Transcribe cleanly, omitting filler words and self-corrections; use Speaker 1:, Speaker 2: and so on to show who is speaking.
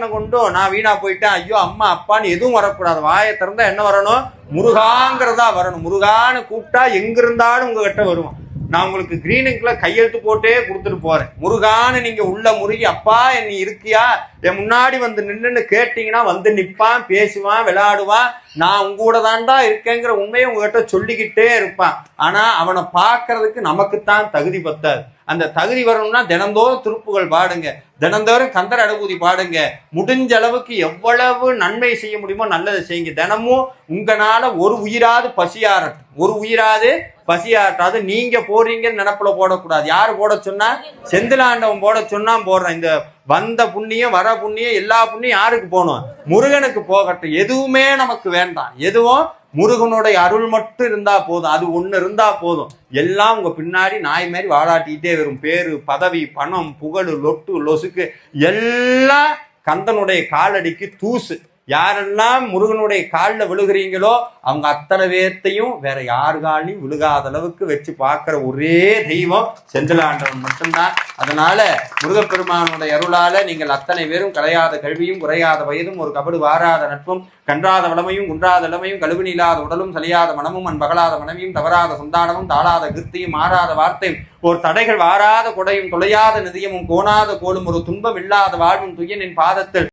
Speaker 1: கொண்டும் நான் வீணா போயிட்டேன், ஐயோ அம்மா அப்பான்னு எதுவும் வரக்கூடாது. வாயை திறந்தா என்ன வரணும்? முருகாங்கிறதா வரணும். முருகான்னு கூப்பிட்டா எங்க இருந்தாலும் உங்ககிட்ட வருவோம். நான் உங்களுக்கு கிரீனிங்ல கையெழுத்து போட்டே கொடுத்துட்டு போறேன். முருகான்னு நீங்க உள்ள முருகி அப்பா நீ இருக்கியா என் முன்னாடி வந்து நின்றுன்னு கேட்டீங்கன்னா வந்து நிப்பான், பேசுவான், விளையாடுவான். நான் உங்க கூட தான்டா இருக்கேங்கிற உண்மையை உங்ககிட்ட சொல்லிக்கிட்டே இருப்பான். ஆனா அவனை பார்க்கறதுக்கு நமக்குத்தான் தகுதி பத்தாது. அந்த தகுதி வரணும்னா தினந்தோறும் திருப்புகள் பாடுங்க, தினந்தோறும் கந்தர் அனுபூதி பாடுங்க. முடிஞ்ச அளவுக்கு எவ்வளவு நன்மை செய்ய முடியுமோ நல்லதை செய்யுங்க. தினமும் உங்களால ஒரு உயிராது பசியாரட்டும், ஒரு உயிராது பசியாட்டாது. நீங்க போறீங்கன்னு நினப்புல போடக்கூடாது. யாரு போட சொன்னா? செந்திலாண்டவன் போட சொன்னா போடுறேன். இந்த வந்த புண்ணியம் வர புண்ணியம் எல்லா புண்ணியம் யாருக்கு போகணும்? முருகனுக்கு போகட்டும். எதுவுமே நமக்கு வேண்டாம். எதுவும் முருகனுடைய அருள் மட்டும் இருந்தா போதும். அது ஒண்ணு இருந்தா போதும். எல்லாம் உங்க பின்னாடி நாய் மாதிரி வாழாட்டிக்கிட்டே வரும். பேரு, பதவி, பணம், புகழ், லொட்டு லொசுக்கு எல்லாம் கந்தனுடைய காலடிக்கு தூசு. யாரெல்லாம் முருகனுடைய காலில் விழுகிறீங்களோ அவங்க அத்தனை பேர்த்தையும் வேற யாரு காலையும் விழுகாத அளவுக்கு வச்சு பார்க்கிற ஒரே தெய்வம் செந்திலாண்டவன் மட்டும்தான். அதனால முருகப்பெருமானுடைய அருளால நீங்கள் அத்தனை பேரும் கலையாத கல்வியும் குறையாத வயதும் ஒரு கபடு வாராத நட்பும் கன்றாத வளமையும் குன்றாத இளமையும் கழுவின் இல்லாத உடலும் சலியாத மனமும் அன்பகலாத மனைவியும் தவறாத சந்தானமும் தாளாத கிருத்தியும் மாறாத வார்த்தையும் ஒரு தடைகள் வாராத கொடையும் தொலையாத நிதியமும் கோணாத கோலும் ஒரு துன்பம் இல்லாத வாழ்வும் துயனின் பாதத்தில்